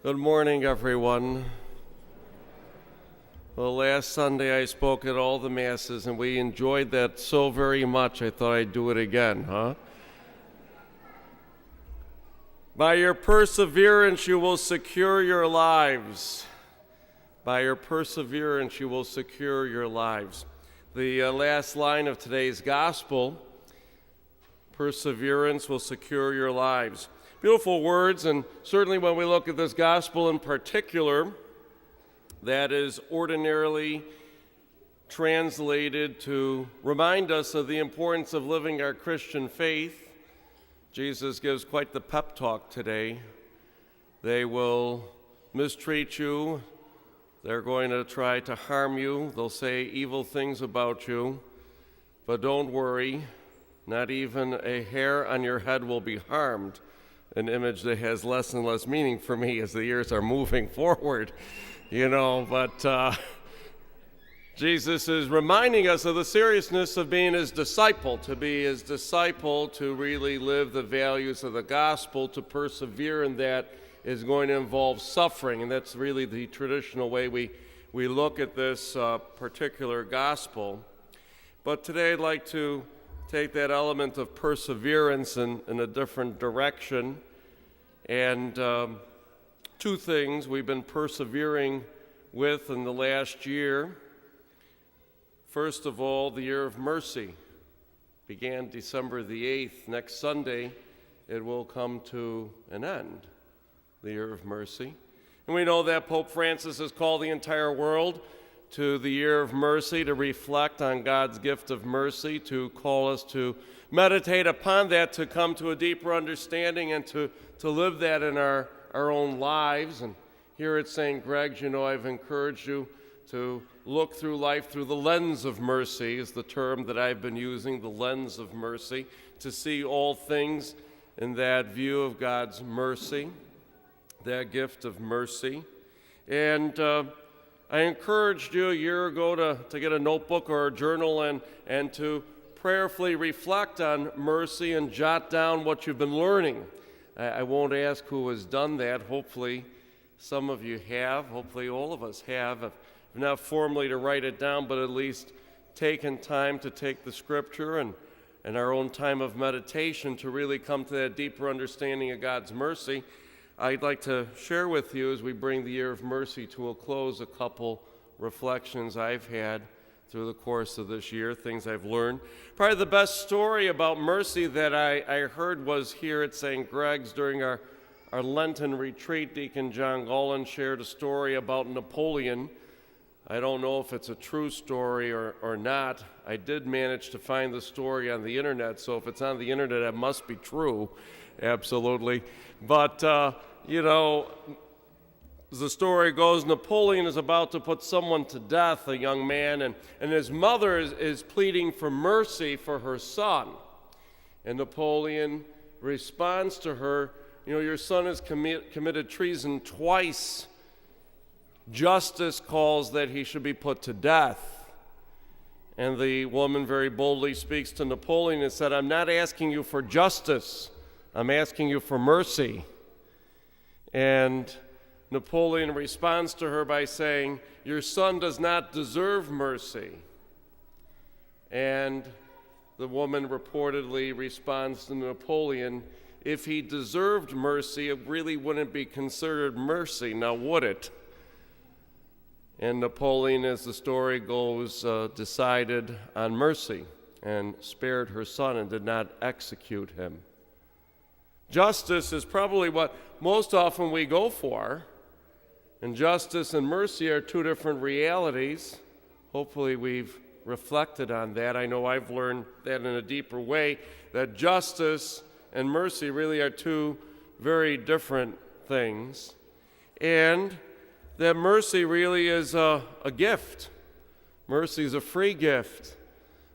Good morning, everyone. Well, last Sunday I spoke at all the Masses, and we enjoyed that so very much, I thought I'd do it again, huh? By your perseverance, you will secure your lives. By your perseverance, you will secure your lives. The last line of today's gospel, perseverance will secure your lives. Beautiful words, and certainly when we look at this gospel in particular, that is ordinarily translated to remind us of the importance of living our Christian faith. Jesus gives quite the pep talk today. They will mistreat you. They're going to try to harm you. They'll say evil things about you. But don't worry, not even a hair on your head will be harmed. An image that has less and less meaning for me as the years are moving forward, but Jesus is reminding us of the seriousness of being his disciple, to be his disciple, to really live the values of the gospel, to persevere in that is going to involve suffering, and that's really the traditional way we look at this particular gospel. But today I'd like to take that element of perseverance in a different direction. And two things we've been persevering with in the last year. First of all, the year of mercy began December the 8th. Next Sunday, it will come to an end, the year of mercy. And we know that Pope Francis has called the entire world to the year of mercy, to reflect on God's gift of mercy, to call us to meditate upon that, to come to a deeper understanding and to live that in our own lives. And here at St. Greg's, I've encouraged you to look through life through the lens of mercy, is the term that I've been using, the lens of mercy, to see all things in that view of God's mercy, that gift of mercy. And I encouraged you a year ago to get a notebook or a journal and to prayerfully reflect on mercy and jot down what you've been learning. I won't ask who has done that. Hopefully some of you have. Hopefully all of us have. If not formally to write it down, but at least taken time to take the scripture and our own time of meditation to really come to that deeper understanding of God's mercy. I'd like to share with you, as we bring the year of mercy to a close, a couple reflections I've had through the course of this year, things I've learned. Probably the best story about mercy that I heard was here at St. Greg's during our Lenten retreat. Deacon John Gollan shared a story about Napoleon. I don't know if it's a true story or not. I did manage to find the story on the internet, so if it's on the internet, it must be true, absolutely. But, as the story goes, Napoleon is about to put someone to death, a young man, and his mother is pleading for mercy for her son. And Napoleon responds to her, your son has committed treason twice. Justice calls that he should be put to death. And the woman very boldly speaks to Napoleon and said, I'm not asking you for justice. I'm asking you for mercy. And Napoleon responds to her by saying, your son does not deserve mercy. And the woman reportedly responds to Napoleon, if he deserved mercy, it really wouldn't be considered mercy, now would it? And Napoleon, as the story goes, decided on mercy and spared her son and did not execute him. Justice is probably what most often we go for, and justice and mercy are two different realities. Hopefully we've reflected on that. I know I've learned that in a deeper way, that justice and mercy really are two very different things, and that mercy really is a gift. Mercy is a free gift,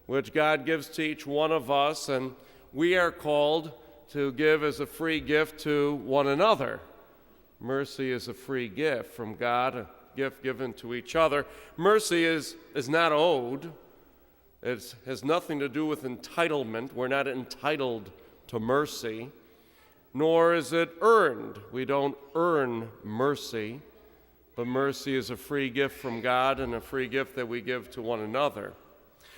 which God gives to each one of us, and we are called to give as a free gift to one another. Mercy is a free gift from God, a gift given to each other. Mercy is not owed. It has nothing to do with entitlement. We're not entitled to mercy. nor is it earned. We don't earn mercy, but mercy is a free gift from God and a free gift that we give to one another.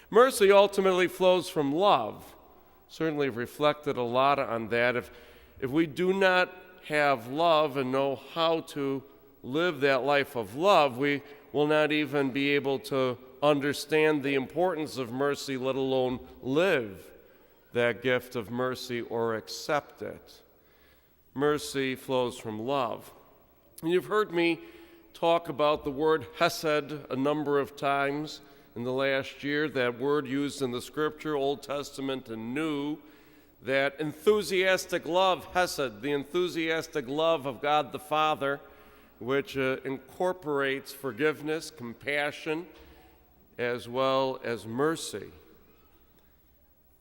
Mercy ultimately flows from love. Certainly reflected a lot on that. If we do not have love and know how to live that life of love, we will not even be able to understand the importance of mercy, let alone live that gift of mercy or accept it. Mercy flows from love. And you've heard me talk about the word hesed a number of times in the last year, that word used in the Scripture, Old Testament and New, that enthusiastic love, hesed, the enthusiastic love of God the Father, which incorporates forgiveness, compassion, as well as mercy.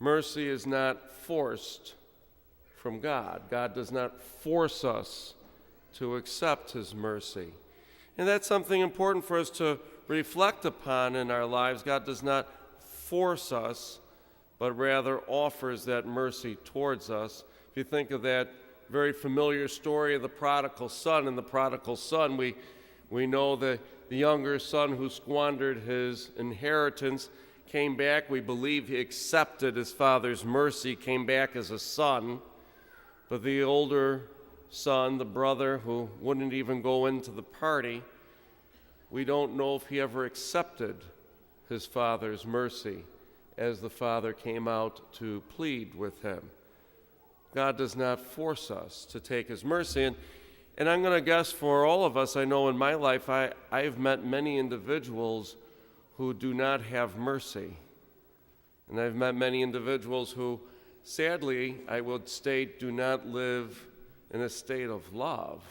Mercy is not forced from God. God does not force us to accept His mercy. And that's something important for us to reflect upon in our lives. God does not force us, but rather offers that mercy towards us. If you think of that very familiar story of the prodigal son, and the prodigal son, we know that the younger son who squandered his inheritance came back. We believe he accepted his father's mercy, came back as a son. But the older son, the brother who wouldn't even go into the party, we don't know if he ever accepted his father's mercy as the father came out to plead with him. God does not force us to take His mercy. And I'm going to guess for all of us, I know in my life, I've met many individuals who do not have mercy. And I've met many individuals who, sadly, I would state, do not live in a state of love.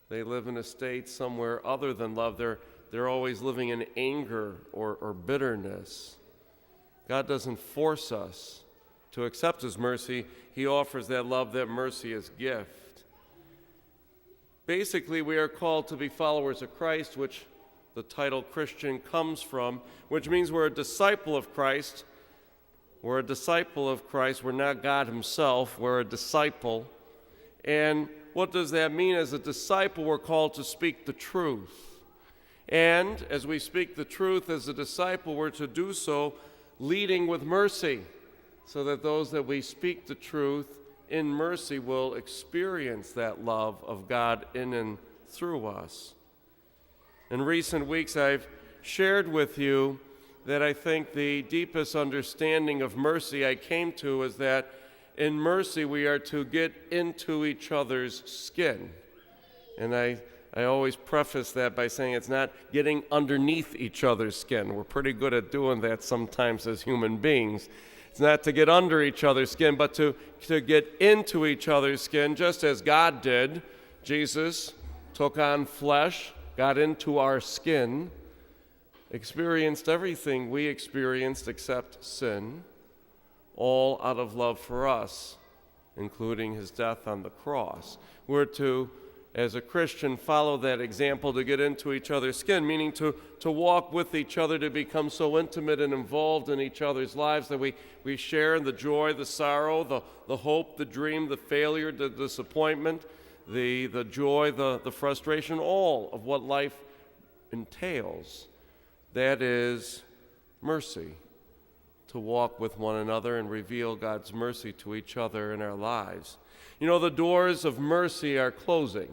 They live in a state somewhere other than love. They're always living in anger or bitterness. God doesn't force us to accept His mercy. He offers that love, that mercy as gift. Basically, we are called to be followers of Christ, which the title Christian comes from, which means we're a disciple of Christ. We're a disciple of Christ. We're not God Himself. We're a disciple. And what does that mean? As a disciple, we're called to speak the truth. And as we speak the truth as a disciple, we're to do so leading with mercy, so that those that we speak the truth in mercy will experience that love of God in and through us. In recent weeks, I've shared with you that I think the deepest understanding of mercy I came to is that in mercy we are to get into each other's skin. And I always preface that by saying it's not getting underneath each other's skin. We're pretty good at doing that sometimes as human beings. It's not to get under each other's skin, but to get into each other's skin, just as God did. Jesus took on flesh, got into our skin, experienced everything we experienced except sin, all out of love for us, including His death on the cross. We're to, as a Christian, follow that example to get into each other's skin, meaning to walk with each other, to become so intimate and involved in each other's lives that we share in the joy, the sorrow, the hope, the dream, the failure, the disappointment, the joy, the frustration, all of what life entails. That is mercy, to walk with one another and reveal God's mercy to each other in our lives. You know, the doors of mercy are closing.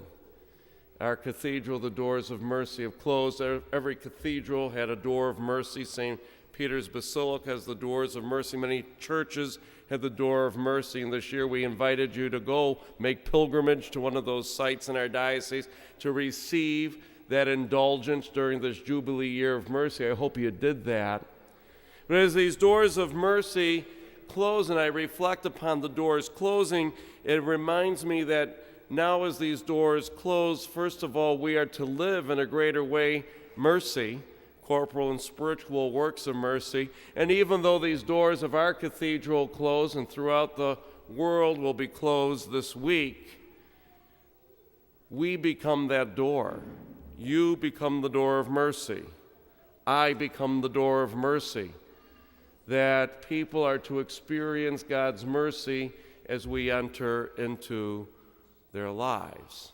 Our cathedral, the doors of mercy have closed. Every cathedral had a door of mercy. St. Peter's Basilica has the doors of mercy. Many churches had the door of mercy. And this year we invited you to go make pilgrimage to one of those sites in our diocese to receive that indulgence during this Jubilee year of mercy. I hope you did that. But as these doors of mercy close and I reflect upon the doors closing, it reminds me that now as these doors close, first of all, we are to live in a greater way mercy, corporal and spiritual works of mercy. And even though these doors of our cathedral close and throughout the world will be closed this week, we become that door. You become the door of mercy. I become the door of mercy. That people are to experience God's mercy as we enter into their lives.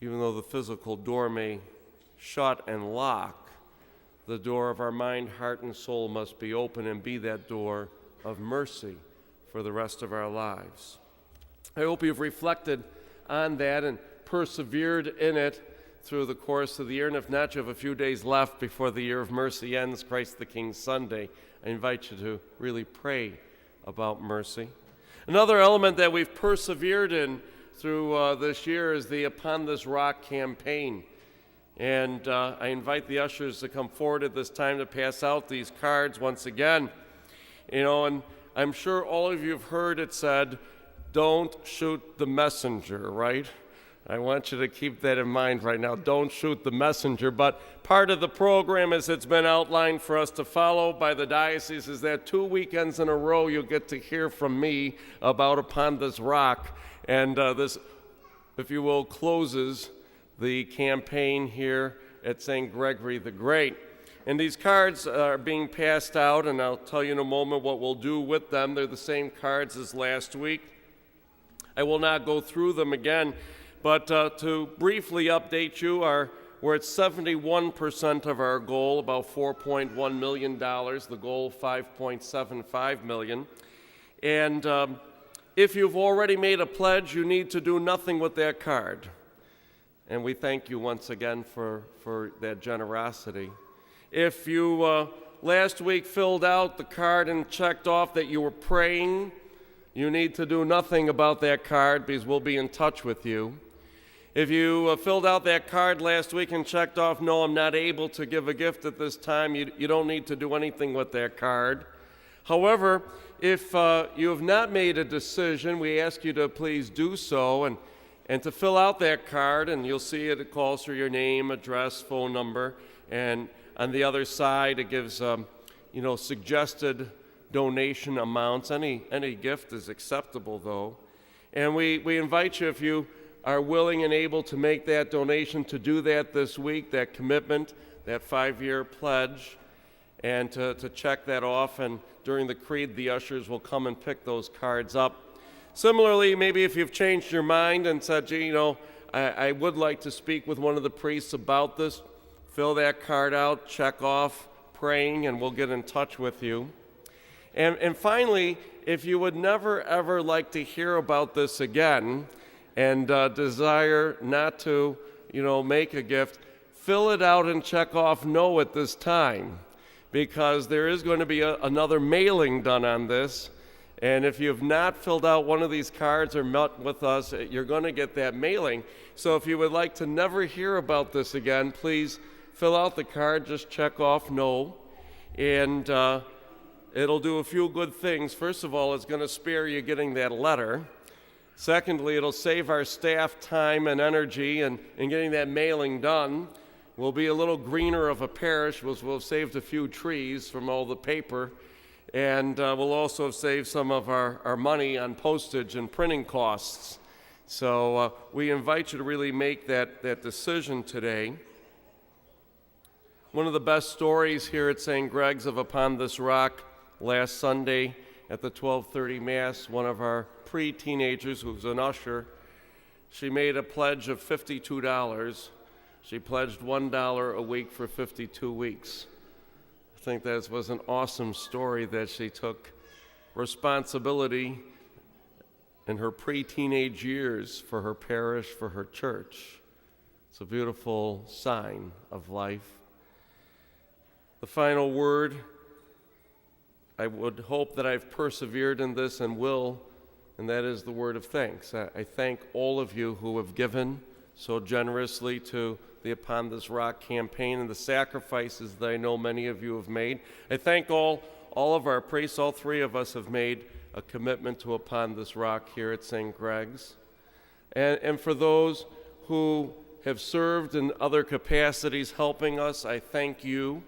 Even though the physical door may shut and lock, the door of our mind, heart, and soul must be open and be that door of mercy for the rest of our lives. I hope you've reflected on that and persevered in it through the course of the year. And if not, you have a few days left before the year of mercy ends, Christ the King Sunday. I invite you to really pray about mercy. Another element that we've persevered in through this year is the Upon This Rock campaign. And I invite the ushers to come forward at this time to pass out these cards once again. And I'm sure all of you have heard it said, don't shoot the messenger, right? I want you to keep that in mind right now. Don't shoot the messenger. But part of the program, as it's been outlined for us to follow by the diocese, is that 2 weekends in a row you'll get to hear from me about Upon This Rock. And this, if you will, closes the campaign here at St. Gregory the Great. And these cards are being passed out, and I'll tell you in a moment what we'll do with them. They're the same cards as last week. I will not go through them again. But to briefly update you, we're at 71% of our goal, about $4.1 million, the goal $5.75 million. And if you've already made a pledge, you need to do nothing with that card. And we thank you once again for that generosity. If you last week filled out the card and checked off that you were praying, you need to do nothing about that card because we'll be in touch with you. If you filled out that card last week and checked off, no, I'm not able to give a gift at this time, you don't need to do anything with that card. However, if you have not made a decision, we ask you to please do so and to fill out that card, and you'll see it calls for your name, address, phone number, and on the other side it gives suggested donation amounts. Any gift is acceptable though. And we invite you, if you are willing and able to make that donation, to do that this week, that commitment, that 5-year pledge, and to check that off. And during the creed, the ushers will come and pick those cards up. Similarly, maybe if you've changed your mind and said, I would like to speak with one of the priests about this, fill that card out, check off praying, and we'll get in touch with you. And finally, if you would never ever like to hear about this again and desire not to, make a gift, fill it out and check off no at this time, because there is going to be another mailing done on this. And if you have not filled out one of these cards or met with us, you're going to get that mailing. So if you would like to never hear about this again, please fill out the card, just check off no, and it'll do a few good things. First of all, it's going to spare you getting that letter. Secondly, it'll save our staff time and energy in getting that mailing done. We'll be a little greener of a parish, we'll have saved a few trees from all the paper, and we'll also have saved some of our money on postage and printing costs. So we invite you to really make that decision today. One of the best stories here at St. Greg's of Upon This Rock, last Sunday at the 12:30 Mass, one of our pre-teenagers who was an usher, she made a pledge of $52. She pledged $1 a week for 52 weeks. I think that was an awesome story that she took responsibility in her pre-teenage years for her parish, for her church. It's a beautiful sign of life. The final word, I would hope that I've persevered in this and will, and that is the word of thanks. I thank all of you who have given so generously to the Upon This Rock campaign and the sacrifices that I know many of you have made. I thank all of our priests. All three of us have made a commitment to Upon This Rock here at St. Greg's. And for those who have served in other capacities helping us, I thank you.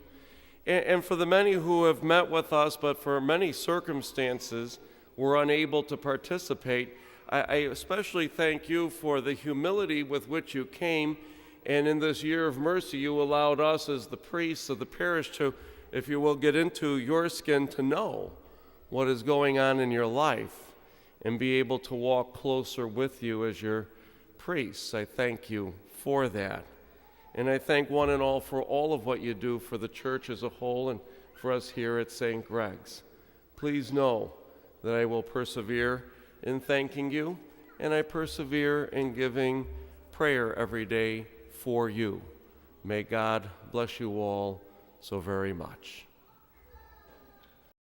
And for the many who have met with us, but for many circumstances were unable to participate, I especially thank you for the humility with which you came. And in this year of mercy, you allowed us as the priests of the parish to, if you will, get into your skin to know what is going on in your life. and be able to walk closer with you as your priests. I thank you for that. And I thank one and all for all of what you do for the church as a whole and for us here at St. Greg's. Please know that I will persevere in thanking you, and I persevere in giving prayer every day for you. May God bless you all so very much.